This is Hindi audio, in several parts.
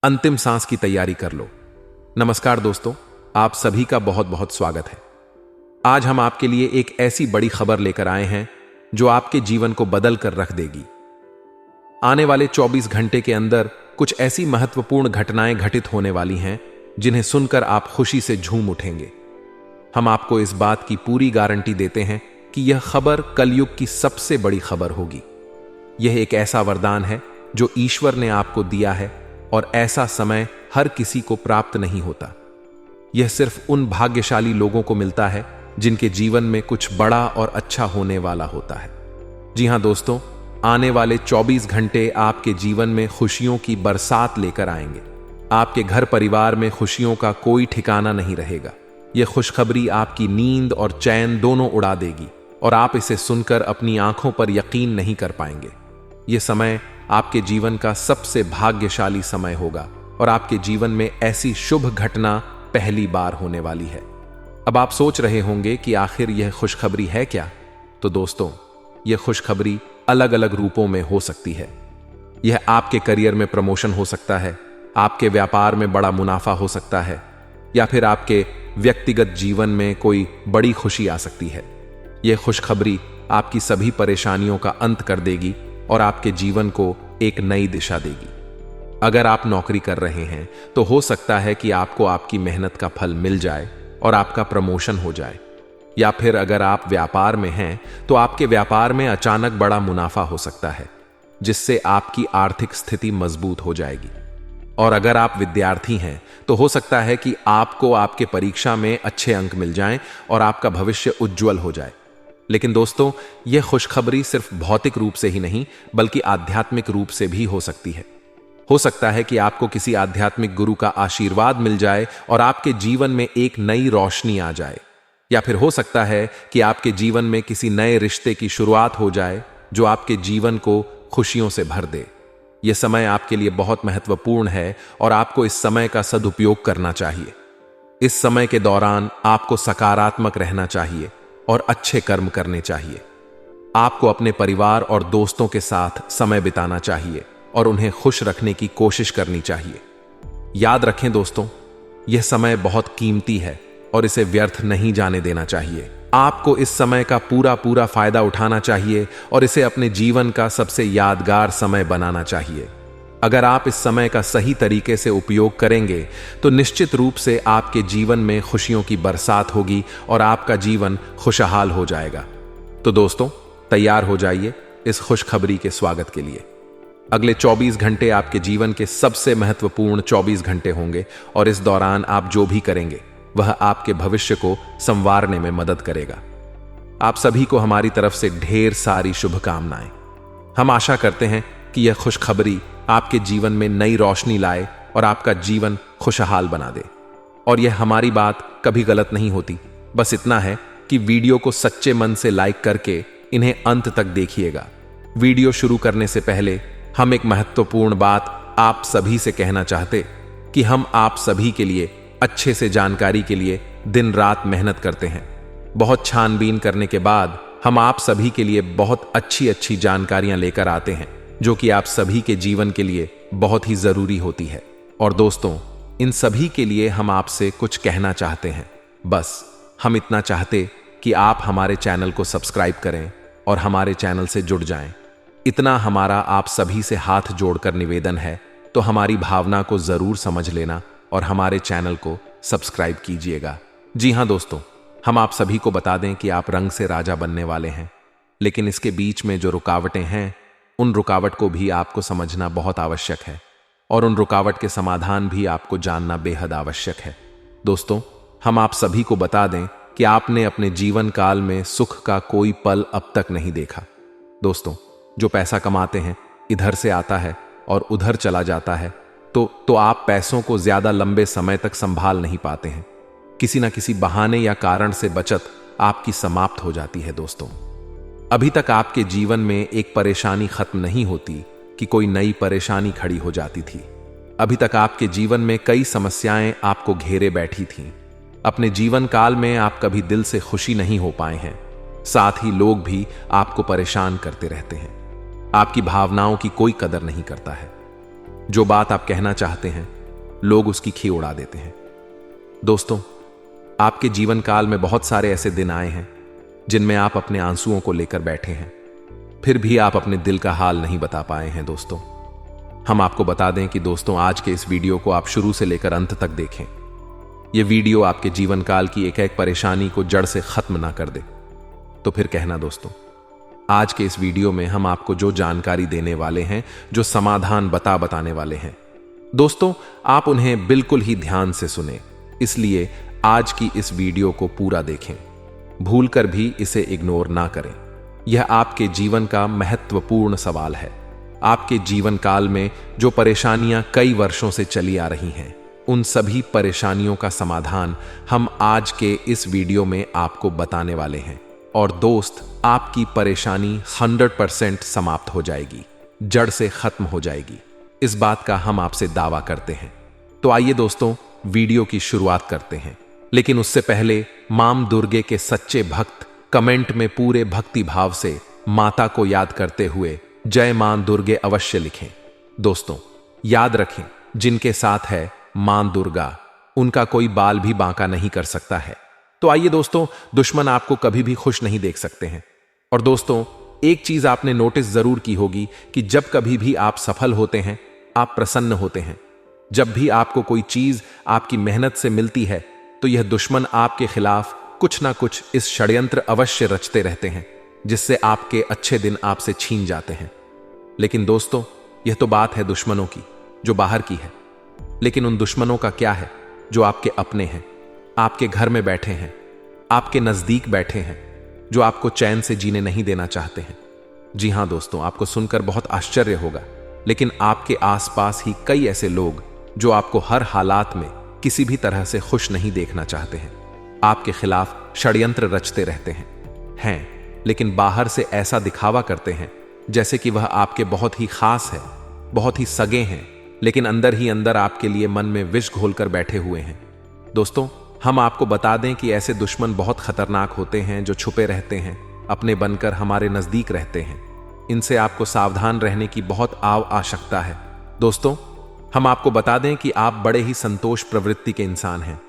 अंतिम सांस की तैयारी कर लो। नमस्कार दोस्तों, आप सभी का बहुत बहुत स्वागत है। आज हम आपके लिए एक ऐसी बड़ी खबर लेकर आए हैं जो आपके जीवन को बदल कर रख देगी। आने वाले 24 घंटे के अंदर कुछ ऐसी महत्वपूर्ण घटनाएं घटित होने वाली हैं जिन्हें सुनकर आप खुशी से झूम उठेंगे। हम आपको इस बात की पूरी गारंटी देते हैं कि यह खबर कलयुग की सबसे बड़ी खबर होगी। यह एक ऐसा वरदान है जो ईश्वर ने आपको दिया है और ऐसा समय हर किसी को प्राप्त नहीं होता। यह सिर्फ उन भाग्यशाली लोगों को मिलता है जिनके जीवन में कुछ बड़ा और अच्छा होने वाला होता है। जी हां दोस्तों, आने वाले 24 घंटे आपके जीवन में खुशियों की बरसात लेकर आएंगे। आपके घर परिवार में खुशियों का कोई ठिकाना नहीं रहेगा। यह खुशखबरी आपकी नींद और चैन दोनों उड़ा देगी और आप इसे सुनकर अपनी आंखों पर यकीन नहीं कर पाएंगे। यह समय आपके जीवन का सबसे भाग्यशाली समय होगा और आपके जीवन में ऐसी शुभ घटना पहली बार होने वाली है। अब आप सोच रहे होंगे कि आखिर यह खुशखबरी है क्या? तो दोस्तों, यह खुशखबरी अलग अलग रूपों में हो सकती है। यह आपके करियर में प्रमोशन हो सकता है, आपके व्यापार में बड़ा मुनाफा हो सकता है, या फिर आपके व्यक्तिगत जीवन में कोई बड़ी खुशी आ सकती है। यह खुशखबरी आपकी सभी परेशानियों का अंत कर देगी और आपके जीवन को एक नई दिशा देगी। अगर आप नौकरी कर रहे हैं तो हो सकता है कि आपको आपकी मेहनत का फल मिल जाए और आपका प्रमोशन हो जाए, या फिर अगर आप व्यापार में हैं तो आपके व्यापार में अचानक बड़ा मुनाफा हो सकता है जिससे आपकी आर्थिक स्थिति मजबूत हो जाएगी। और अगर आप विद्यार्थी हैं तो हो सकता है कि आपको आपके परीक्षा में अच्छे अंक मिल जाएं और आपका भविष्य उज्जवल हो जाए। लेकिन दोस्तों, यह खुशखबरी सिर्फ भौतिक रूप से ही नहीं बल्कि आध्यात्मिक रूप से भी हो सकती है। हो सकता है कि आपको किसी आध्यात्मिक गुरु का आशीर्वाद मिल जाए और आपके जीवन में एक नई रोशनी आ जाए, या फिर हो सकता है कि आपके जीवन में किसी नए रिश्ते की शुरुआत हो जाए जो आपके जीवन को खुशियों से भर दे। यह समय आपके लिए बहुत महत्वपूर्ण है और आपको इस समय का सदुपयोग करना चाहिए। इस समय के दौरान आपको सकारात्मक रहना चाहिए और अच्छे कर्म करने चाहिए। आपको अपने परिवार और दोस्तों के साथ समय बिताना चाहिए और उन्हें खुश रखने की कोशिश करनी चाहिए। याद रखें दोस्तों, यह समय बहुत कीमती है और इसे व्यर्थ नहीं जाने देना चाहिए। आपको इस समय का पूरा फायदा उठाना चाहिए और इसे अपने जीवन का सबसे यादगार समय बनाना चाहिए। अगर आप इस समय का सही तरीके से उपयोग करेंगे तो निश्चित रूप से आपके जीवन में खुशियों की बरसात होगी और आपका जीवन खुशहाल हो जाएगा। तो दोस्तों, तैयार हो जाइए इस खुशखबरी के स्वागत के लिए। अगले 24 घंटे आपके जीवन के सबसे महत्वपूर्ण 24 घंटे होंगे और इस दौरान आप जो भी करेंगे वह आपके भविष्य को संवारने में मदद करेगा। आप सभी को हमारी तरफ से ढेर सारी शुभकामनाएं। हम आशा करते हैं कि यह खुशखबरी आपके जीवन में नई रोशनी लाए और आपका जीवन खुशहाल बना दे। और यह हमारी बात कभी गलत नहीं होती, बस इतना है कि वीडियो को सच्चे मन से लाइक करके इन्हें अंत तक देखिएगा। वीडियो शुरू करने से पहले हम एक महत्वपूर्ण बात आप सभी से कहना चाहते कि हम आप सभी के लिए अच्छे से जानकारी के लिए दिन रात मेहनत करते हैं। बहुत छानबीन करने के बाद हम आप सभी के लिए बहुत अच्छी जानकारियां लेकर आते हैं जो कि आप सभी के जीवन के लिए बहुत ही जरूरी होती है। और दोस्तों, इन सभी के लिए हम आपसे कुछ कहना चाहते हैं। बस हम इतना चाहते कि आप हमारे चैनल को सब्सक्राइब करें और हमारे चैनल से जुड़ जाएं। इतना हमारा आप सभी से हाथ जोड़कर निवेदन है, तो हमारी भावना को जरूर समझ लेना और हमारे चैनल को सब्सक्राइब कीजिएगा। जी हां दोस्तों, हम आप सभी को बता दें कि आप रंग से राजा बनने वाले हैं, लेकिन इसके बीच में जो रुकावटें हैं उन रुकावट को भी आपको समझना बहुत आवश्यक है और उन रुकावट के समाधान भी आपको जानना बेहद आवश्यक है। दोस्तों, हम आप सभी को बता दें कि आपने अपने जीवन काल में सुख का कोई पल अब तक नहीं देखा। दोस्तों, जो पैसा कमाते हैं इधर से आता है और उधर चला जाता है, तो आप पैसों को ज्यादा लंबे समय तक संभाल नहीं पाते हैं। किसी ना किसी बहाने या कारण से बचत आपकी समाप्त हो जाती है। दोस्तों, अभी तक आपके जीवन में एक परेशानी खत्म नहीं होती कि कोई नई परेशानी खड़ी हो जाती थी। अभी तक आपके जीवन में कई समस्याएं आपको घेरे बैठी थीं। अपने जीवन काल में आप कभी दिल से खुशी नहीं हो पाए हैं। साथ ही लोग भी आपको परेशान करते रहते हैं। आपकी भावनाओं की कोई कदर नहीं करता है। जो बात आप कहना चाहते हैं लोग उसकी खी उड़ा देते हैं। दोस्तों, आपके जीवन काल में बहुत सारे ऐसे दिन आए हैं जिनमें आप अपने आंसुओं को लेकर बैठे हैं, फिर भी आप अपने दिल का हाल नहीं बता पाए हैं। दोस्तों, हम आपको बता दें कि दोस्तों, आज के इस वीडियो को आप शुरू से लेकर अंत तक देखें। यह वीडियो आपके जीवन काल की एक एक परेशानी को जड़ से खत्म ना कर दे तो फिर कहना। दोस्तों, आज के इस वीडियो में हम आपको जो जानकारी देने वाले हैं, जो समाधान बताने वाले हैं, दोस्तों, आप उन्हें बिल्कुल ही ध्यान से सुने। इसलिए आज की इस वीडियो को पूरा देखें, भूलकर भी इसे इग्नोर ना करें। यह आपके जीवन का महत्वपूर्ण सवाल है। आपके जीवन काल में जो परेशानियां कई वर्षों से चली आ रही हैं, उन सभी परेशानियों का समाधान हम आज के इस वीडियो में आपको बताने वाले हैं। और दोस्त, आपकी परेशानी 100% समाप्त हो जाएगी, जड़ से खत्म हो जाएगी। इस बात का हम आपसे दावा करते हैं। तो आइए दोस्तों, वीडियो की शुरुआत करते हैं। लेकिन उससे पहले मां दुर्गे के सच्चे भक्त कमेंट में पूरे भक्ति भाव से माता को याद करते हुए जय मां दुर्गे अवश्य लिखें। दोस्तों, याद रखें, जिनके साथ है मां दुर्गा, उनका कोई बाल भी बांका नहीं कर सकता है। तो आइए दोस्तों, दुश्मन आपको कभी भी खुश नहीं देख सकते हैं। और दोस्तों, एक चीज आपने नोटिस जरूर की होगी कि जब कभी भी आप सफल होते हैं, आप प्रसन्न होते हैं। जब भी आपको कोई चीज आपकी मेहनत से मिलती है, तो यह दुश्मन आपके खिलाफ कुछ ना कुछ इस षड्यंत्र अवश्य रचते रहते हैं, जिससे आपके अच्छे दिन आपसे छीन जाते हैं। लेकिन दोस्तों, यह तो बात है दुश्मनों की, जो बाहर की है। लेकिन उन दुश्मनों का क्या है जो आपके अपने हैं, आपके घर में बैठे हैं, आपके नजदीक बैठे हैं, जो आपको चैन से जीने नहीं देना चाहते हैं। जी हां दोस्तों, आपको सुनकर बहुत आश्चर्य होगा, लेकिन आपके आसपास ही कई ऐसे लोग जो आपको हर हालात में किसी भी तरह से खुश नहीं देखना चाहते हैं, आपके खिलाफ षड्यंत्र रचते रहते हैं, लेकिन बाहर से ऐसा दिखावा करते हैं जैसे कि वह आपके बहुत ही खास है, बहुत ही सगे हैं, लेकिन अंदर ही अंदर आपके लिए मन में विष घोलकर बैठे हुए हैं। दोस्तों, हम आपको बता दें कि ऐसे दुश्मन बहुत खतरनाक होते हैं, जो छुपे रहते हैं, अपने बनकर हमारे नजदीक रहते हैं। इनसे आपको सावधान रहने की बहुत आवश्यकता है। दोस्तों, हम आपको बता दें कि आप बड़े ही संतोष प्रवृत्ति के इंसान हैं।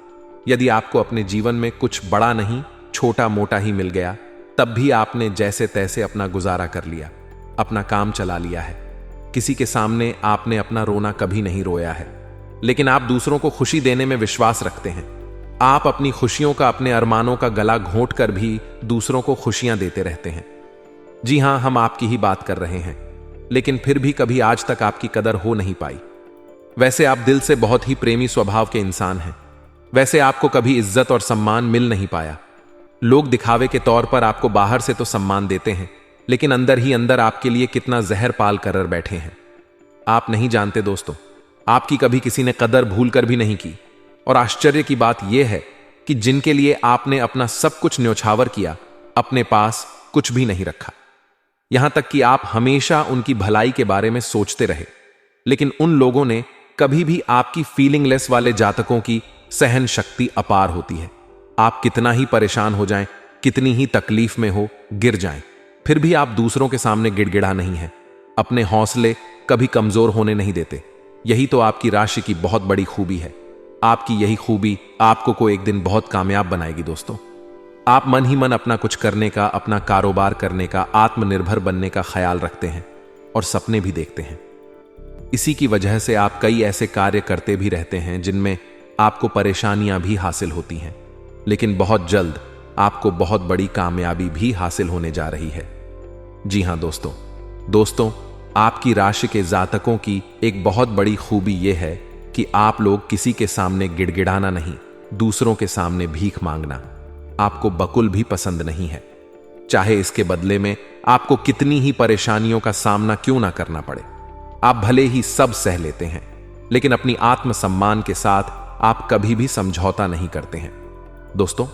यदि आपको अपने जीवन में कुछ बड़ा नहीं, छोटा मोटा ही मिल गया, तब भी आपने जैसे तैसे अपना गुजारा कर लिया, अपना काम चला लिया है। किसी के सामने आपने अपना रोना कभी नहीं रोया है। लेकिन आप दूसरों को खुशी देने में विश्वास रखते हैं। आप अपनी खुशियों का, अपने अरमानों का गला घोंट कर भी दूसरों को खुशियां देते रहते हैं। जी हां, हम आपकी ही बात कर रहे हैं। लेकिन फिर भी कभी आज तक आपकी कदर हो नहीं पाई। वैसे आप दिल से बहुत ही प्रेमी स्वभाव के इंसान हैं। वैसे आपको कभी इज्जत और सम्मान मिल नहीं पाया। लोग दिखावे के तौर पर आपको बाहर से तो सम्मान देते हैं, लेकिन अंदर ही अंदर आपके लिए कितना जहर पाल कर बैठे हैं। आप नहीं जानते दोस्तों, आपकी कभी किसी ने कदर भूल कर भी नहीं की। और आश्चर्य की बात यह है कि जिनके लिए आपने अपना सब कुछ न्योछावर किया, अपने पास कुछ भी नहीं रखा। यहां तक कि आप हमेशा उनकी भलाई के बारे में सोचते रहे, लेकिन उन लोगों ने कभी भी आपकी फीलिंगलेस वाले जातकों की सहन शक्ति अपार होती है। आप कितना ही परेशान हो जाएं, कितनी ही तकलीफ में हो, गिर जाएं, फिर भी आप दूसरों के सामने गिड़गिड़ा नहीं है। अपने हौसले कभी कमजोर होने नहीं देते। यही तो आपकी राशि की बहुत बड़ी खूबी है। आपकी यही खूबी आपको को एक दिन बहुत कामयाब बनाएगी। दोस्तों, आप मन ही मन अपना कुछ करने का, अपना कारोबार करने का, आत्मनिर्भर बनने का ख्याल रखते हैं और सपने भी देखते हैं। इसी की वजह से आप कई ऐसे कार्य करते भी रहते हैं जिनमें आपको परेशानियां भी हासिल होती हैं, लेकिन बहुत जल्द आपको बहुत बड़ी कामयाबी भी हासिल होने जा रही है। जी हां दोस्तों, आपकी राशि के जातकों की एक बहुत बड़ी खूबी यह है कि आप लोग किसी के सामने गिड़गिड़ाना नहीं, दूसरों के सामने भीख मांगना आपको बकुल भी पसंद नहीं है। चाहे इसके बदले में आपको कितनी ही परेशानियों का सामना क्यों ना करना पड़े, आप भले ही सब सह लेते हैं, लेकिन अपनी आत्मसम्मान के साथ आप कभी भी समझौता नहीं करते हैं। दोस्तों,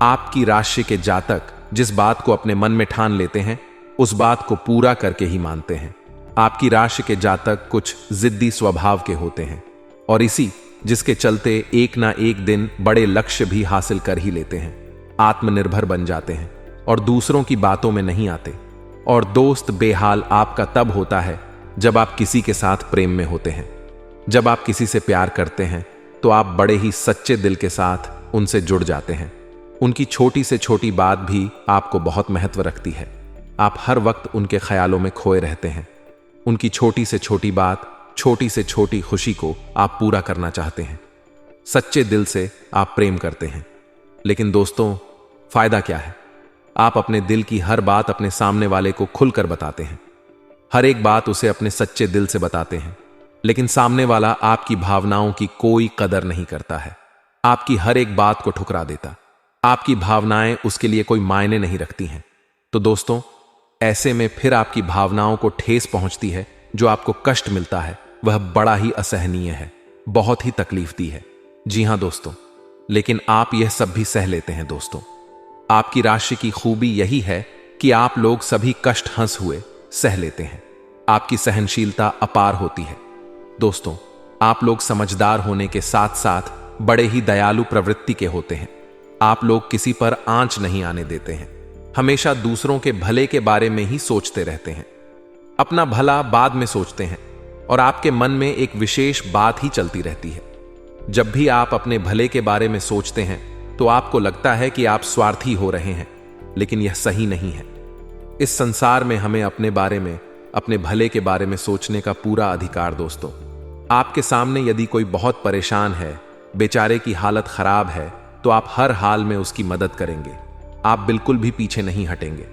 आपकी राशि के जातक जिस बात को अपने मन में ठान लेते हैं, उस बात को पूरा करके ही मानते हैं। आपकी राशि के जातक कुछ जिद्दी स्वभाव के होते हैं, और इसी जिसके चलते एक ना एक दिन बड़े लक्ष्य भी हासिल कर ही लेते हैं, आत्मनिर्भर बन जाते हैं और दूसरों की बातों में नहीं आते। और दोस्त, बेहाल आपका तब होता है जब आप किसी के साथ प्रेम में होते हैं, जब आप किसी से प्यार करते हैं तो आप बड़े ही सच्चे दिल के साथ उनसे जुड़ जाते हैं। उनकी छोटी से छोटी बात भी आपको बहुत महत्व रखती है। आप हर वक्त उनके ख्यालों में खोए रहते हैं। उनकी छोटी से छोटी बात, छोटी से छोटी खुशी को आप पूरा करना चाहते हैं। सच्चे दिल से आप प्रेम करते हैं। लेकिन दोस्तों, फायदा क्या है? आप अपने दिल की हर बात अपने सामने वाले को खुलकर बताते हैं। हर एक बात उसे अपने सच्चे दिल से बताते हैं, लेकिन सामने वाला आपकी भावनाओं की कोई कदर नहीं करता है। आपकी हर एक बात को ठुकरा देता। आपकी भावनाएं उसके लिए कोई मायने नहीं रखती हैं। तो दोस्तों, ऐसे में फिर आपकी भावनाओं को ठेस पहुंचती है। जो आपको कष्ट मिलता है वह बड़ा ही असहनीय है, बहुत ही तकलीफदेह है। जी हां दोस्तों, लेकिन आप यह सब भी सह लेते हैं। दोस्तों, आपकी राशि की खूबी यही है कि आप लोग सभी कष्ट हंस हुए सह लेते हैं। आपकी सहनशीलता अपार होती है। दोस्तों, आप लोग समझदार होने के साथ साथ बड़े ही दयालु प्रवृत्ति के होते हैं। आप लोग किसी पर आंच नहीं आने देते हैं। हमेशा दूसरों के भले के बारे में ही सोचते रहते हैं। अपना भला बाद में सोचते हैं और आपके मन में एक विशेष बात ही चलती रहती है। जब भी आप अपने भले के बारे में सोचते हैं तो आपको लगता है कि आप स्वार्थी हो रहे हैं, लेकिन यह सही नहीं है। इस संसार में हमें अपने बारे में, अपने भले के बारे में सोचने का पूरा अधिकार। दोस्तों, आपके सामने यदि कोई बहुत परेशान है, बेचारे की हालत खराब है, तो आप हर हाल में उसकी मदद करेंगे। आप बिल्कुल भी पीछे नहीं हटेंगे।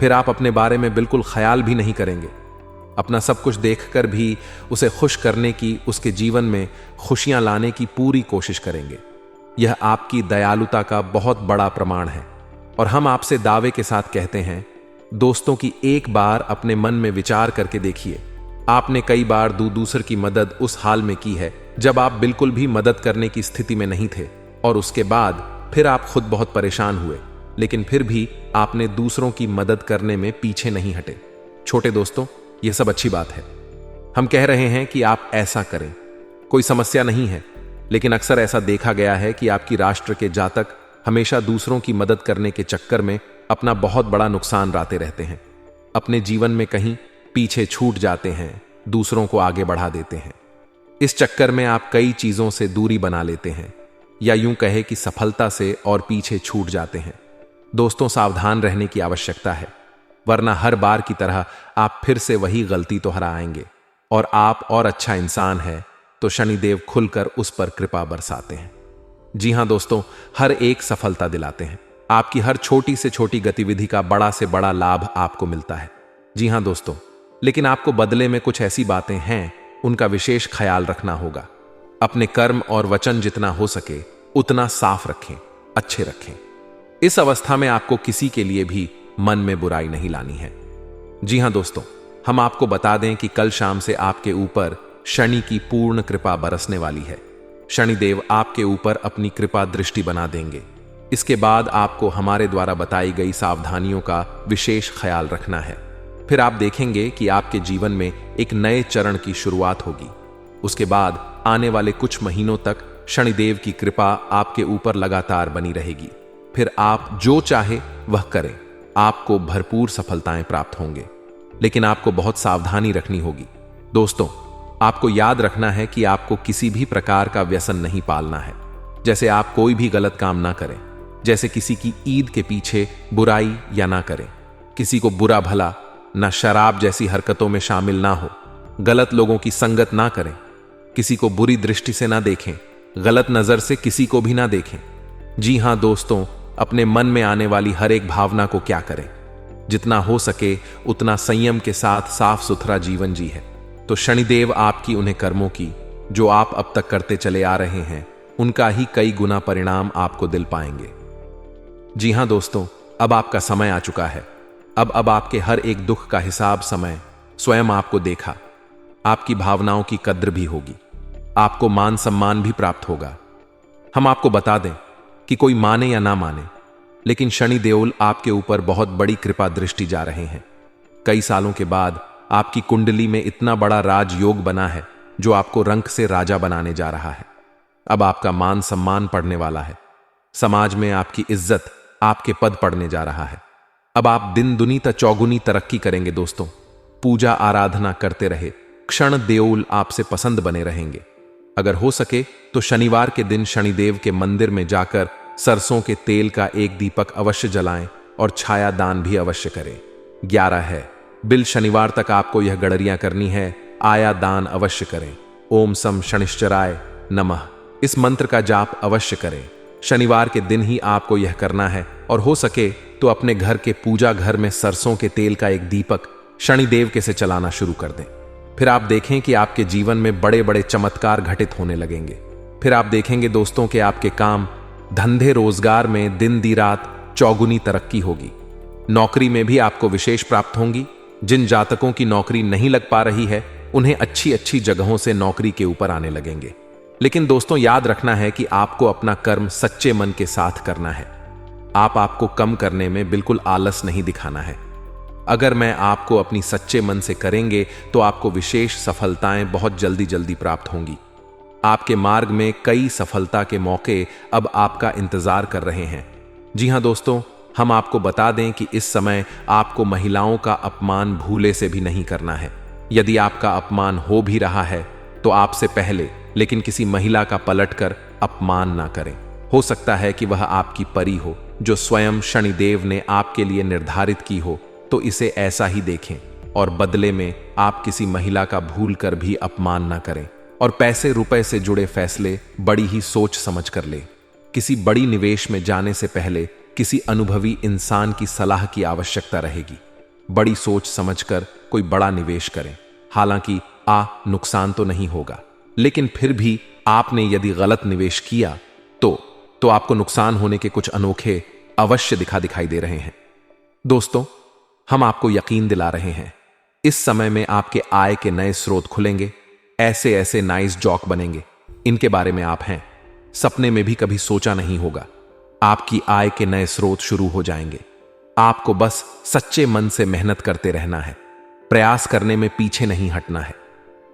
फिर आप अपने बारे में बिल्कुल ख्याल भी नहीं करेंगे। अपना सब कुछ देखकर भी उसे खुश करने की, उसके जीवन में खुशियां लाने की पूरी कोशिश करेंगे। यह आपकी दयालुता का बहुत बड़ा प्रमाण है। और हम आपसे दावे के साथ कहते हैं, दोस्तों, की एक बार अपने मन में विचार करके देखिए, आपने कई बार दूसर की मदद उस हाल में की है जब आप बिल्कुल भी मदद करने की स्थिति में नहीं थे, और उसके बाद फिर आप खुद बहुत परेशान हुए, लेकिन फिर भी आपने दूसरों की मदद करने में पीछे नहीं हटे। छोटे दोस्तों, यह सब अच्छी बात है। हम कह रहे हैं कि आप ऐसा करें, कोई समस्या नहीं है। लेकिन अक्सर ऐसा देखा गया है कि आपकी राष्ट्र के जातक हमेशा दूसरों की मदद करने के चक्कर में अपना बहुत बड़ा नुकसान लाते रहते हैं। अपने जीवन में कहीं पीछे छूट जाते हैं, दूसरों को आगे बढ़ा देते हैं। इस चक्कर में आप कई चीजों से दूरी बना लेते हैं, या यूं कहे कि सफलता से और पीछे छूट जाते हैं। दोस्तों, सावधान रहने की आवश्यकता है, वरना हर बार की तरह आप फिर से वही गलती दोहराएंगे। और आप और अच्छा इंसान है तो शनिदेव खुलकर उस पर कृपा बरसाते हैं। जी हां दोस्तों, हर एक सफलता दिलाते हैं। आपकी हर छोटी से छोटी गतिविधि का बड़ा से बड़ा लाभ आपको मिलता है। जी हां दोस्तों, लेकिन आपको बदले में कुछ ऐसी बातें हैं, उनका विशेष ख्याल रखना होगा। अपने कर्म और वचन जितना हो सके उतना साफ रखें, अच्छे रखें। इस अवस्था में आपको किसी के लिए भी मन में बुराई नहीं लानी है। जी हां दोस्तों, हम आपको बता दें कि कल शाम से आपके ऊपर शनि की पूर्ण कृपा बरसने वाली है। शनिदेव आपके ऊपर अपनी कृपा दृष्टि बना देंगे। इसके बाद आपको हमारे द्वारा बताई गई सावधानियों का विशेष ख्याल रखना है। फिर आप देखेंगे कि आपके जीवन में एक नए चरण की शुरुआत होगी। उसके बाद आने वाले कुछ महीनों तक शनिदेव की कृपा आपके ऊपर लगातार बनी रहेगी। फिर आप जो चाहे वह करें, आपको भरपूर सफलताएं प्राप्त होंगे। लेकिन आपको बहुत सावधानी रखनी होगी। दोस्तों, आपको याद रखना है कि आपको किसी भी प्रकार का व्यसन नहीं पालना है। जैसे आप कोई भी गलत काम ना करें, जैसे किसी की ईद के पीछे बुराई या ना करें, किसी को बुरा भला, ना शराब जैसी हरकतों में शामिल ना हो, गलत लोगों की संगत ना करें, किसी को बुरी दृष्टि से ना देखें, गलत नजर से किसी को भी ना देखें। जी हां दोस्तों, अपने मन में आने वाली हर एक भावना को क्या करें, जितना हो सके उतना संयम के साथ साफ सुथरा जीवन जी है, तो शनिदेव आपकी उन्हें कर्मों की, जो आप अब तक करते चले आ रहे हैं, उनका ही कई गुना परिणाम आपको दिल पाएंगे। जी हां दोस्तों, अब आपका समय आ चुका है। अब आपके हर एक दुख का हिसाब समय स्वयं आपको देखा। आपकी भावनाओं की कद्र भी होगी, आपको मान सम्मान भी प्राप्त होगा। हम आपको बता दें कि कोई माने या ना माने, लेकिन शनि देओल आपके ऊपर बहुत बड़ी कृपा दृष्टि जा रहे हैं। कई सालों के बाद आपकी कुंडली में इतना बड़ा राजयोग बना है जो आपको रंक से राजा बनाने जा रहा है। अब आपका मान सम्मान पड़ने वाला है। समाज में आपकी इज्जत, आपके पद पड़ने जा रहा है। अब आप दिन दुनी चौगुनी तरक्की करेंगे। दोस्तों, पूजा आराधना करते रहे, क्षण देओल आपसे पसंद बने रहेंगे। अगर हो सके तो शनिवार के दिन शनिदेव के मंदिर में जाकर सरसों के तेल का एक दीपक अवश्य जलाएं और छाया दान भी अवश्य करें। 11 है, बिल शनिवार तक आपको यह गड़रियां करनी है, आया दान अवश्य करें। ओम सम शनिश्चराय नमः इस मंत्र का जाप अवश्य करें। शनिवार के दिन ही आपको यह करना है और हो सके तो अपने घर के पूजा घर में सरसों के तेल का एक दीपक शनिदेव के से चलाना शुरू कर दें। फिर आप देखें कि आपके जीवन में बड़े बड़े चमत्कार घटित होने लगेंगे। फिर आप देखेंगे दोस्तों कि आपके काम धंधे रोजगार में दिन दी रात चौगुनी तरक्की होगी। नौकरी में भी आपको विशेष प्राप्त होंगी। जिन जातकों की नौकरी नहीं लग पा रही है उन्हें अच्छी अच्छी जगहों से नौकरी के ऊपर आने लगेंगे। लेकिन दोस्तों याद रखना है कि आपको अपना कर्म सच्चे मन के साथ करना है। आपको कम करने में बिल्कुल आलस नहीं दिखाना है। अगर मैं आपको अपनी सच्चे मन से करेंगे तो आपको विशेष सफलताएं बहुत जल्दी जल्दी प्राप्त होंगी। आपके मार्ग में कई सफलता के मौके अब आपका इंतजार कर रहे हैं। जी हां दोस्तों, हम आपको बता दें कि इस समय आपको महिलाओं का अपमान भूले से भी नहीं करना है। यदि आपका अपमान हो भी रहा है तो आपसे पहले लेकिन किसी महिला का पलटकर अपमान ना करें। हो सकता है कि वह आपकी परी हो जो स्वयं शनिदेव ने आपके लिए निर्धारित की हो, तो इसे ऐसा ही देखें और बदले में आप किसी महिला का भूल कर भी अपमान ना करें। और पैसे रुपए से जुड़े फैसले बड़ी ही सोच समझ कर ले। किसी बड़ी निवेश में जाने से पहले किसी अनुभवी इंसान की सलाह की आवश्यकता रहेगी। बड़ी सोच समझकर कोई बड़ा निवेश करें। हालांकि नुकसान तो नहीं होगा, लेकिन फिर भी आपने यदि गलत निवेश किया तो आपको नुकसान होने के कुछ अनोखे अवश्य दिखाई दे रहे हैं। दोस्तों, हम आपको यकीन दिला रहे हैं, इस समय में आपके आय के नए स्रोत खुलेंगे। ऐसे ऐसे नाइस जॉक बनेंगे, इनके बारे में आप हैं सपने में भी कभी सोचा नहीं होगा। आपकी आय के नए स्रोत शुरू हो जाएंगे। आपको बस सच्चे मन से मेहनत करते रहना है, प्रयास करने में पीछे नहीं हटना है।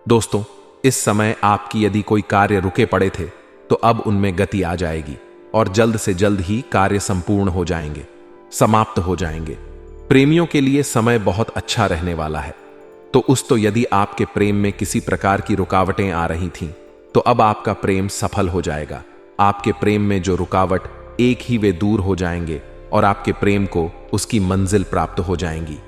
दोस्तों, इस समय आपकी यदि कोई कार्य रुके पड़े थे तो अब उनमें गति आ जाएगी और जल्द से जल्द ही कार्य संपूर्ण हो जाएंगे, समाप्त हो जाएंगे। प्रेमियों के लिए समय बहुत अच्छा रहने वाला है। तो यदि आपके प्रेम में किसी प्रकार की रुकावटें आ रही थीं तो अब आपका प्रेम सफल हो जाएगा। आपके प्रेम में जो रुकावट एक ही वे दूर हो जाएंगे और आपके प्रेम को उसकी मंजिल प्राप्त हो जाएंगी।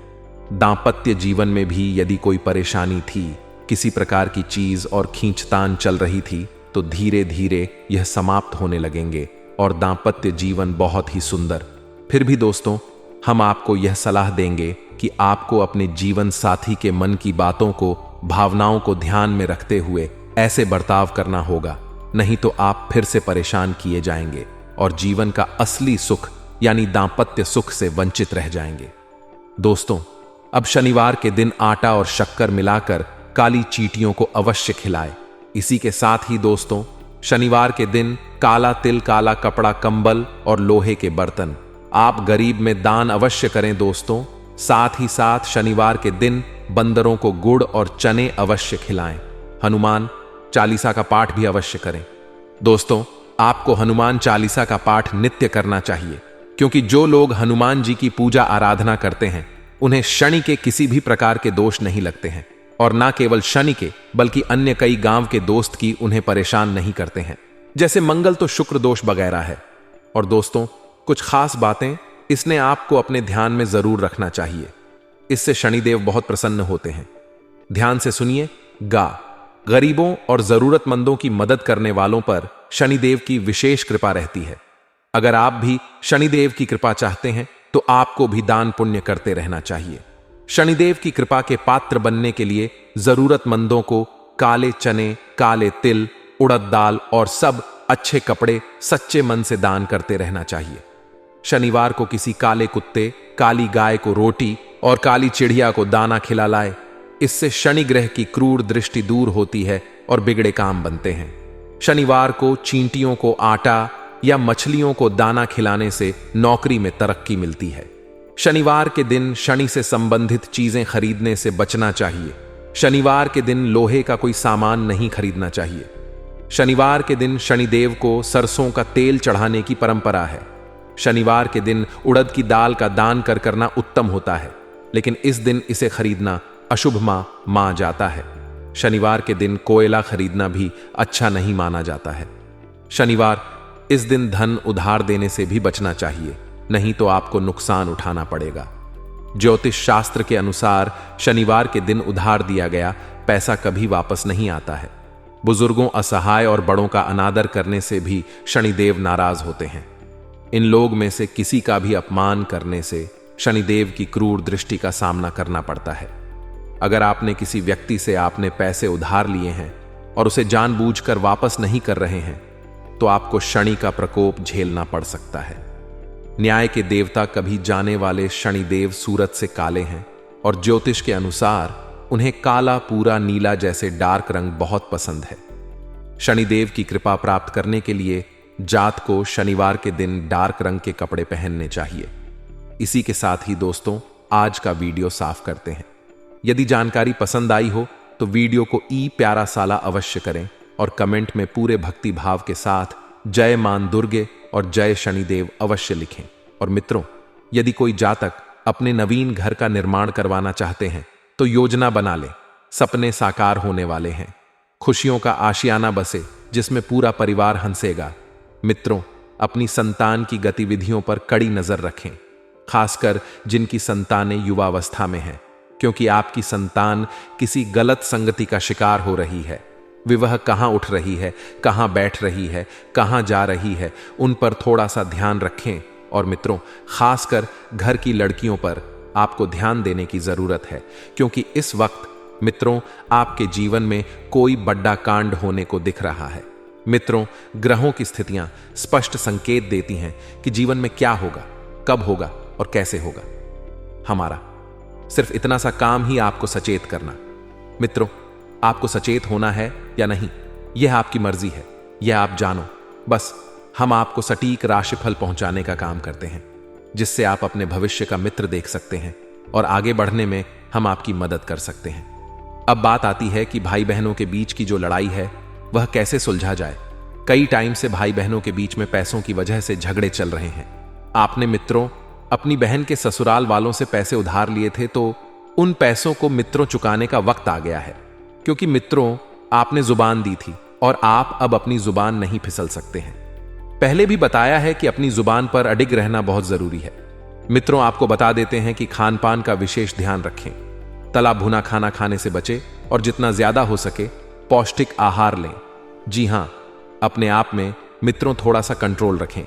दांपत्य जीवन में भी यदि कोई परेशानी थी, किसी प्रकार की चीज और खींचतान चल रही थी, तो धीरे धीरे यह समाप्त होने लगेंगे और दांपत्य जीवन बहुत ही सुंदर। फिर भी दोस्तों, हम आपको यह सलाह देंगे कि आपको अपने जीवन साथी के मन की बातों को, भावनाओं को ध्यान में रखते हुए ऐसे बर्ताव करना होगा, नहीं तो आप फिर से परेशान किए जाएंगे और जीवन का असली सुख यानी दांपत्य सुख से वंचित रह जाएंगे। दोस्तों, अब शनिवार के दिन आटा और शक्कर मिलाकर काली चींटियों को अवश्य खिलाएं। इसी के साथ ही दोस्तों, शनिवार के दिन काला तिल, काला कपड़ा, कंबल और लोहे के बर्तन आप गरीब में दान अवश्य करें। दोस्तों, साथ ही साथ शनिवार के दिन बंदरों को गुड़ और चने अवश्य खिलाएं। हनुमान चालीसा का पाठ भी अवश्य करें। दोस्तों, आपको हनुमान चालीसा का पाठ नित्य करना चाहिए, क्योंकि जो लोग हनुमान जी की पूजा आराधना करते हैं उन्हें शनि के किसी भी प्रकार के दोष नहीं लगते हैं, और ना केवल शनि के बल्कि अन्य कई गांव के दोस्त की उन्हें परेशान नहीं करते हैं, जैसे मंगल तो शुक्र दोष वगैरह है। और दोस्तों, कुछ खास बातें इसने आपको अपने ध्यान में जरूर रखना चाहिए, इससे शनिदेव बहुत प्रसन्न होते हैं। ध्यान से सुनिए। गरीबों और जरूरतमंदों की मदद करने वालों पर शनिदेव की विशेष कृपा रहती है। अगर आप भी शनिदेव की कृपा चाहते हैं तो आपको भी दान पुण्य करते रहना चाहिए। शनिदेव की कृपा के पात्र बनने के लिए जरूरतमंदों को काले चने, काले तिल, उड़द दाल और सब अच्छे कपड़े सच्चे मन से दान करते रहना चाहिए। शनिवार को किसी काले कुत्ते, काली गाय को रोटी और काली चिड़िया को दाना खिला लाए। इससे शनि ग्रह की क्रूर दृष्टि दूर होती है और बिगड़े काम बनते हैं। शनिवार को चींटियों को आटा या मछलियों को दाना खिलाने से नौकरी में तरक्की मिलती है। शनिवार के दिन शनि से संबंधित चीजें खरीदने से बचना चाहिए। शनिवार के दिन लोहे का कोई सामान नहीं खरीदना चाहिए। शनिवार के दिन शनिदेव को सरसों का तेल चढ़ाने की परंपरा है। शनिवार के दिन उड़द की दाल का दान करना उत्तम होता है, लेकिन इस दिन इसे खरीदना अशुभ माना जाता है। शनिवार के दिन कोयला खरीदना भी अच्छा नहीं माना जाता है। शनिवार इस दिन धन उधार देने से भी बचना चाहिए, नहीं तो आपको नुकसान उठाना पड़ेगा। ज्योतिष शास्त्र के अनुसार शनिवार के दिन उधार दिया गया पैसा कभी वापस नहीं आता है। बुजुर्गों, असहाय और बड़ों का अनादर करने से भी शनिदेव नाराज होते हैं। इन लोग में से किसी का भी अपमान करने से शनिदेव की क्रूर दृष्टि का सामना करना पड़ता है। अगर आपने किसी व्यक्ति से आपने पैसे उधार लिए हैं और उसे जानबूझकर वापस नहीं कर रहे हैं, तो आपको शनि का प्रकोप झेलना पड़ सकता है। न्याय के देवता कभी जाने वाले शनिदेव सूरज से काले हैं और ज्योतिष के अनुसार उन्हें काला, पूरा नीला जैसे डार्क रंग बहुत पसंद है। शनिदेव की कृपा प्राप्त करने के लिए जात को शनिवार के दिन डार्क रंग के कपड़े पहनने चाहिए। इसी के साथ ही दोस्तों, आज का वीडियो साफ करते हैं। यदि जानकारी पसंद आई हो तो वीडियो को प्यारा साला अवश्य करें और कमेंट में पूरे भक्ति भाव के साथ जय मान दुर्गे और जय शनिदेव अवश्य लिखें। और मित्रों, यदि कोई जातक अपने नवीन घर का निर्माण करवाना चाहते हैं तो योजना बना ले, सपने साकार होने वाले हैं। खुशियों का आशियाना बसे जिसमें पूरा परिवार हंसेगा। मित्रों, अपनी संतान की गतिविधियों पर कड़ी नजर रखें, खासकर जिनकी संतानें युवावस्था में हैं, क्योंकि आपकी संतान किसी गलत संगति का शिकार हो रही है। वह कहाँ उठ रही है, कहाँ बैठ रही है, कहाँ जा रही है, उन पर थोड़ा सा ध्यान रखें। और मित्रों, खासकर घर की लड़कियों पर आपको ध्यान देने की जरूरत है, क्योंकि इस वक्त मित्रों आपके जीवन में कोई बड़ा कांड होने को दिख रहा है। मित्रों, ग्रहों की स्थितियां स्पष्ट संकेत देती हैं कि जीवन में क्या होगा, कब होगा और कैसे होगा। हमारा सिर्फ इतना सा काम ही आपको सचेत करना। मित्रों, आपको सचेत होना है या नहीं, यह आपकी मर्जी है, यह आप जानो। बस हम आपको सटीक राशिफल पहुंचाने का काम करते हैं, जिससे आप अपने भविष्य का मित्र देख सकते हैं और आगे बढ़ने में हम आपकी मदद कर सकते हैं। अब बात आती है कि भाई बहनों के बीच की जो लड़ाई है वह कैसे सुलझा जाए। कई टाइम से भाई बहनों के बीच में पैसों की वजह से झगड़े चल रहे हैं। आपने मित्रों अपनी बहन के ससुराल वालों से पैसे उधार लिए थे, तो उन पैसों को मित्रों चुकाने का वक्त आ गया है, क्योंकि मित्रों आपने जुबान दी थी और आप अब अपनी जुबान नहीं फिसल सकते हैं। पहले भी बताया है कि अपनी जुबान पर अडिग रहना बहुत जरूरी है। मित्रों, आपको बता देते हैं कि खान पान का विशेष ध्यान रखें। तला भुना खाना खाने से बचें और जितना ज्यादा हो सके पौष्टिक आहार लें। जी हां, अपने आप में मित्रों थोड़ा सा कंट्रोल रखें।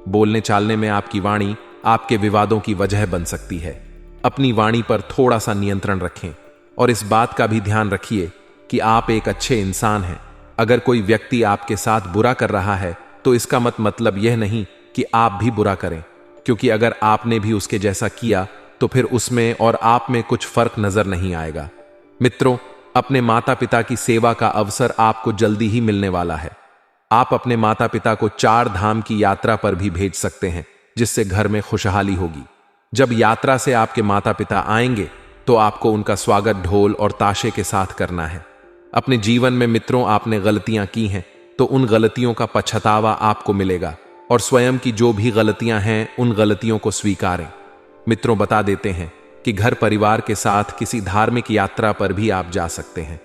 बोलने चालने में आपकी वाणी आपके विवादों की वजह बन सकती है। अपनी वाणी पर थोड़ा सा नियंत्रण रखें और इस बात का भी ध्यान रखिए कि आप एक अच्छे इंसान हैं। अगर कोई व्यक्ति आपके साथ बुरा कर रहा है तो इसका मतलब यह नहीं कि आप भी बुरा करें, क्योंकि अगर आपने भी उसके जैसा किया तो फिर उसमें और आप में कुछ फर्क नजर नहीं आएगा। मित्रों, अपने माता पिता की सेवा का अवसर आपको जल्दी ही मिलने वाला है। आप अपने माता पिता को 4 धाम की यात्रा पर भी भेज सकते हैं, जिससे घर में खुशहाली होगी। जब यात्रा से आपके माता पिता आएंगे तो आपको उनका स्वागत ढोल और ताशे के साथ करना है। अपने जीवन में मित्रों आपने गलतियां की हैं तो उन गलतियों का पछतावा आपको मिलेगा और स्वयं की जो भी गलतियां हैं उन गलतियों को स्वीकारें। मित्रों, बता देते हैं कि घर परिवार के साथ किसी धार्मिक यात्रा पर भी आप जा सकते हैं।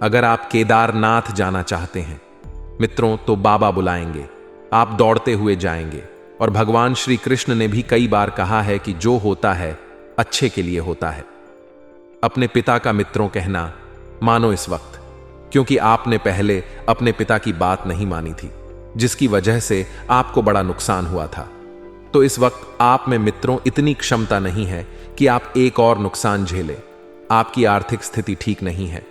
अगर आप केदारनाथ जाना चाहते हैं मित्रों, तो बाबा बुलाएंगे, आप दौड़ते हुए जाएंगे। और भगवान श्री कृष्ण ने भी कई बार कहा है कि जो होता है अच्छे के लिए होता है। अपने पिता का मित्रों कहना मानो इस वक्त, क्योंकि आपने पहले अपने पिता की बात नहीं मानी थी, जिसकी वजह से आपको बड़ा नुकसान हुआ था। तो इस वक्त आप में मित्रों इतनी क्षमता नहीं है कि आप एक और नुकसान झेलें। आपकी आर्थिक स्थिति ठीक नहीं है।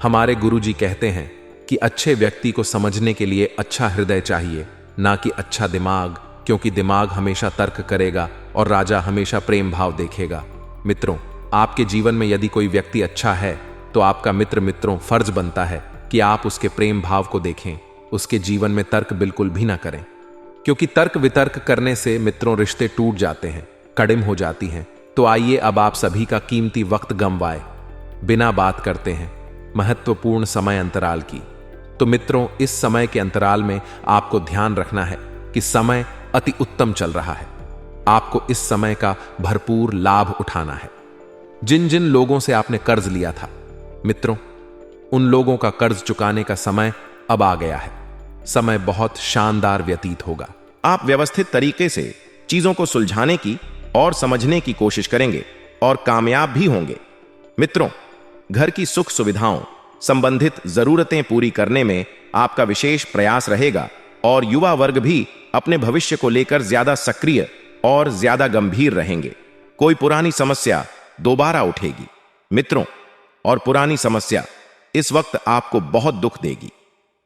हमारे गुरुजी कहते हैं कि अच्छे व्यक्ति को समझने के लिए अच्छा हृदय चाहिए, ना कि अच्छा दिमाग, क्योंकि दिमाग हमेशा तर्क करेगा और राजा हमेशा प्रेम भाव देखेगा। मित्रों, आपके जीवन में यदि कोई व्यक्ति अच्छा है तो आपका मित्रों फर्ज बनता है कि आप उसके प्रेम भाव को देखें, उसके जीवन में तर्क बिल्कुल भी ना करें, क्योंकि तर्क वितर्क करने से मित्रों रिश्ते टूट जाते हैं, कड़िम हो जाती हैं। तो आइए अब आप सभी का कीमती वक्त गंवाए बिना बात करते हैं महत्वपूर्ण समय अंतराल की। तो मित्रों, इस समय के अंतराल में आपको ध्यान रखना है कि समय अति उत्तम चल रहा है। आपको इस समय का भरपूर लाभ उठाना है। जिन जिन लोगों से आपने कर्ज लिया था मित्रों, उन लोगों का कर्ज चुकाने का समय अब आ गया है। समय बहुत शानदार व्यतीत होगा। आप व्यवस्थित तरीके से चीजों को सुलझाने की और समझने की कोशिश करेंगे और कामयाब भी होंगे। मित्रों, घर की सुख सुविधाओं संबंधित जरूरतें पूरी करने में आपका विशेष प्रयास रहेगा और युवा वर्ग भी अपने भविष्य को लेकर ज्यादा सक्रिय और ज्यादा गंभीर रहेंगे। कोई पुरानी समस्या दोबारा उठेगी मित्रों, और पुरानी समस्या इस वक्त आपको बहुत दुख देगी,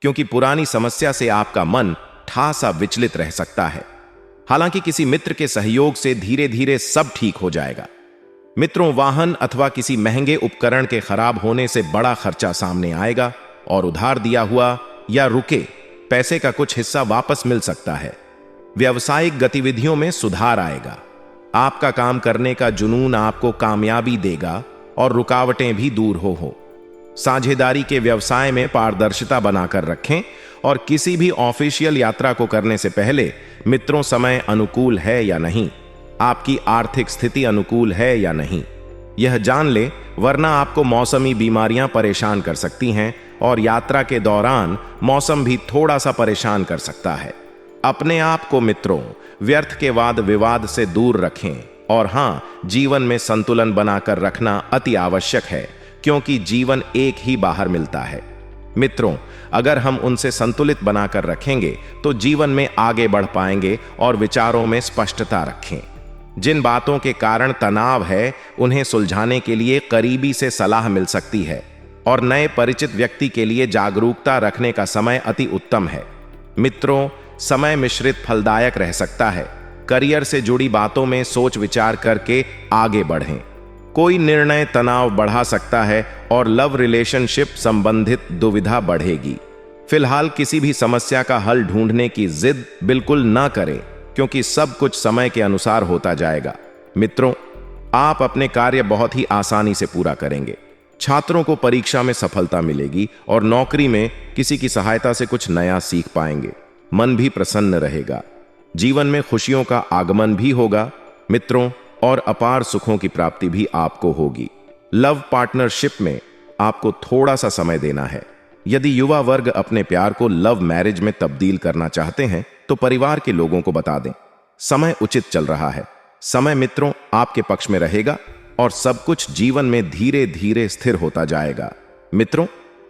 क्योंकि पुरानी समस्या से आपका मन ठासा विचलित रह सकता है। हालांकि किसी मित्र के सहयोग से धीरे धीरे सब ठीक हो जाएगा। मित्रों, वाहन अथवा किसी महंगे उपकरण के खराब होने से बड़ा खर्चा सामने आएगा और उधार दिया हुआ या रुके पैसे का कुछ हिस्सा वापस मिल सकता है। व्यावसायिक गतिविधियों में सुधार आएगा। आपका काम करने का जुनून आपको कामयाबी देगा और रुकावटें भी दूर हो। साझेदारी के व्यवसाय में पारदर्शिता बनाकर रखें और किसी भी ऑफिशियल यात्रा को करने से पहले मित्रों, समय अनुकूल है या नहीं, आपकी आर्थिक स्थिति अनुकूल है या नहीं, यह जान ले, वरना आपको मौसमी बीमारियां परेशान कर सकती हैं और यात्रा के दौरान मौसम भी थोड़ा सा परेशान कर सकता है। अपने आप को मित्रों व्यर्थ के वाद विवाद से दूर रखें और हां, जीवन में संतुलन बनाकर रखना अति आवश्यक है, क्योंकि जीवन एक ही बाहर मिलता है। मित्रों, अगर हम उनसे संतुलित बनाकर रखेंगे तो जीवन में आगे बढ़ पाएंगे और विचारों में स्पष्टता रखें। जिन बातों के कारण तनाव है, उन्हें सुलझाने के लिए करीबी से सलाह मिल सकती है और नए परिचित व्यक्ति के लिए जागरूकता रखने का समय अति उत्तम है। मित्रों, समय मिश्रित फलदायक रह सकता है। करियर से जुड़ी बातों में सोच विचार करके आगे बढ़ें। कोई निर्णय तनाव बढ़ा सकता है और लव रिलेशनशिप संबंधित दुविधा बढ़ेगी। फिलहाल किसी भी समस्या का हल ढूंढने की जिद बिल्कुल ना करें, क्योंकि सब कुछ समय के अनुसार होता जाएगा। मित्रों, आप अपने कार्य बहुत ही आसानी से पूरा करेंगे। छात्रों को परीक्षा में सफलता मिलेगी और नौकरी में किसी की सहायता से कुछ नया सीख पाएंगे। मन भी प्रसन्न रहेगा। जीवन में खुशियों का आगमन भी होगा मित्रों, और अपार सुखों की प्राप्ति भी आपको होगी। लव पार्टनरशिप में आपको थोड़ा सा समय देना है। यदि युवा वर्ग अपने प्यार को लव मैरिज में तब्दील करना चाहते हैं तो परिवार के लोगों को बता दें। समय उचित चल रहा है। समय मित्रों आपके पक्ष में रहेगा और सब कुछ जीवन में धीरे धीरे स्थिर होता जाएगा। मित्रों,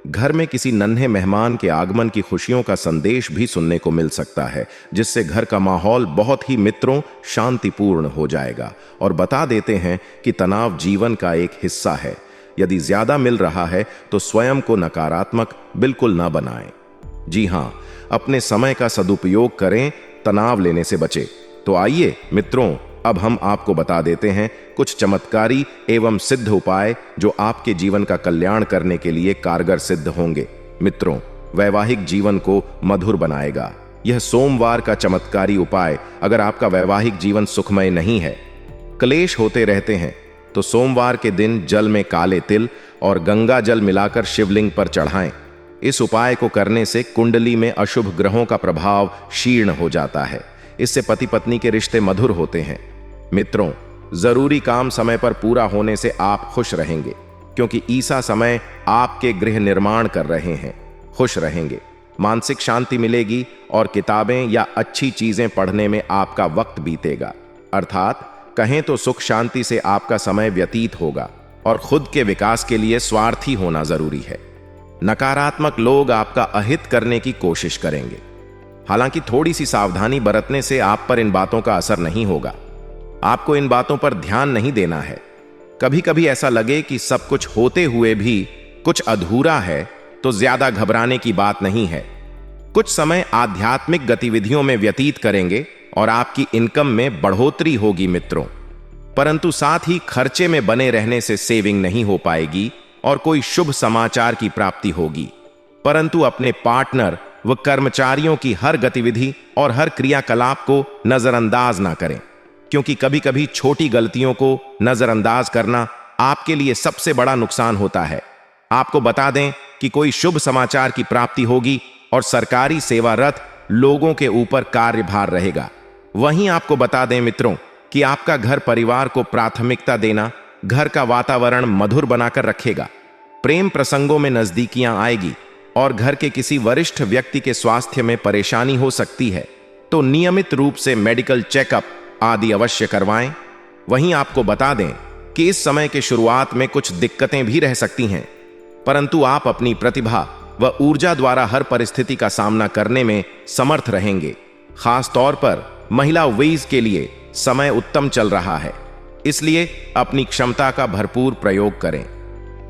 घर में किसी नन्हे मेहमान के आगमन की खुशियों का संदेश भी सुनने को मिल सकता है, जिससे घर का माहौल बहुत ही मित्रों शांतिपूर्ण हो जाएगा। और बता देते हैं कि तनाव जीवन का एक हिस्सा है। यदि ज्यादा मिल रहा है तो स्वयं को नकारात्मक बिल्कुल ना बनाएं। जी हां, अपने समय का सदुपयोग करें, तनाव लेने से बचें। तो आइए मित्रों, अब हम आपको बता देते हैं कुछ चमत्कारी एवं सिद्ध उपाय जो आपके जीवन का कल्याण करने के लिए कारगर सिद्ध होंगे। मित्रों, वैवाहिक जीवन को मधुर बनाएगा। यह सोमवार का चमत्कारी उपाय, अगर आपका वैवाहिक जीवन सुखमय नहीं है, क्लेश होते रहते हैं, तो सोमवार के दिन जल में काले तिल और गंगा जल मिलाकर शिवलिंग पर चढ़ाएं। इस उपाय को करने से कुंडली में अशुभ ग्रहों का प्रभाव क्षीण हो जाता है। इससे पति पत्नी के रिश्ते मधुर होते हैं। मित्रों, जरूरी काम समय पर पूरा होने से आप खुश रहेंगे, क्योंकि ईसा समय आपके गृह निर्माण कर रहे हैं। खुश रहेंगे, मानसिक शांति मिलेगी और किताबें या अच्छी चीजें पढ़ने में आपका वक्त बीतेगा। अर्थात कहें तो सुख शांति से आपका समय व्यतीत होगा और खुद के विकास के लिए स्वार्थी होना जरूरी है। नकारात्मक लोग आपका अहित करने की कोशिश करेंगे। हालांकि थोड़ी सी सावधानी बरतने से आप पर इन बातों का असर नहीं होगा। आपको इन बातों पर ध्यान नहीं देना है। कभी कभी ऐसा लगे कि सब कुछ होते हुए भी कुछ अधूरा है, तो ज्यादा घबराने की बात नहीं है। कुछ समय आध्यात्मिक गतिविधियों में व्यतीत करेंगे और आपकी इनकम में बढ़ोतरी होगी मित्रों। परंतु साथ ही खर्चे में बने रहने से सेविंग नहीं हो पाएगी और कोई शुभ समाचार की प्राप्ति होगी। परंतु अपने पार्टनर व कर्मचारियों की हर गतिविधि और हर क्रियाकलाप को नजरअंदाज ना करें, क्योंकि कभी कभी छोटी गलतियों को नजरअंदाज करना आपके लिए सबसे बड़ा नुकसान होता है। आपको बता दें कि कोई शुभ समाचार की प्राप्ति होगी और सरकारी सेवारत लोगों के ऊपर कार्यभार रहेगा। वहीं आपको बता दें मित्रों कि आपका घर परिवार को प्राथमिकता देना घर का वातावरण मधुर बनाकर रखेगा। प्रेम प्रसंगों में नजदीकियां आएगी और घर के किसी वरिष्ठ व्यक्ति के स्वास्थ्य में परेशानी हो सकती है, तो नियमित रूप से मेडिकल चेकअप आदि अवश्य करवाएं। वहीं आपको बता दें कि इस समय के शुरुआत में कुछ दिक्कतें भी रह सकती हैं, परंतु आप अपनी प्रतिभा व ऊर्जा द्वारा हर परिस्थिति का सामना करने में समर्थ रहेंगे। खास तौर पर महिला वेज के लिए समय उत्तम चल रहा है, इसलिए अपनी क्षमता का भरपूर प्रयोग करें।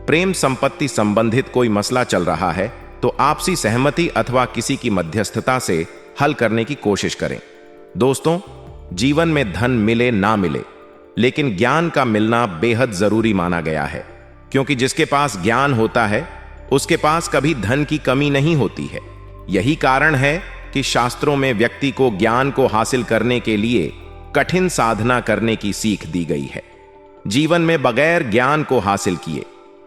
प्रेम संपत्ति संबंधित कोई मसला चल रहा है तो आपसी सहमति अथवा किसी की मध्यस्थता से हल करने की कोशिश करें। दोस्तों, जीवन में धन मिले ना मिले, लेकिन ज्ञान का मिलना बेहद जरूरी माना गया है, क्योंकि जिसके पास ज्ञान होता है उसके पास कभी धन की कमी नहीं होती है। यही कारण है कि शास्त्रों में व्यक्ति को ज्ञान को हासिल करने के लिए कठिन साधना करने की सीख दी गई है। जीवन में बगैर ज्ञान को हासिल किए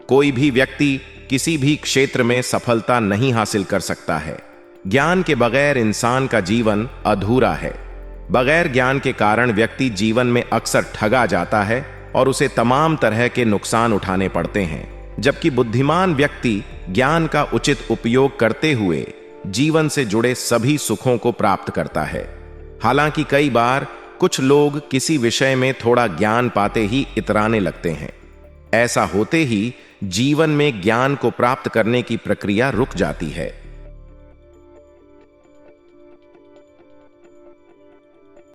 कोई भी व्यक्ति किसी भी क्षेत्र में सफलता नहीं हासिल कर सकता है। ज्ञान के बगैर इंसान का जीवन अधूरा है। बगैर ज्ञान के कारण व्यक्ति जीवन में अक्सर ठगा जाता है और उसे तमाम तरह के नुकसान उठाने पड़ते हैं, जबकि बुद्धिमान व्यक्ति ज्ञान का उचित उपयोग करते हुए जीवन से जुड़े सभी सुखों को प्राप्त करता है। हालांकि कई बार कुछ लोग किसी विषय में थोड़ा ज्ञान पाते ही इतराने लगते हैं। ऐसा होते ही जीवन में ज्ञान को प्राप्त करने की प्रक्रिया रुक जाती है।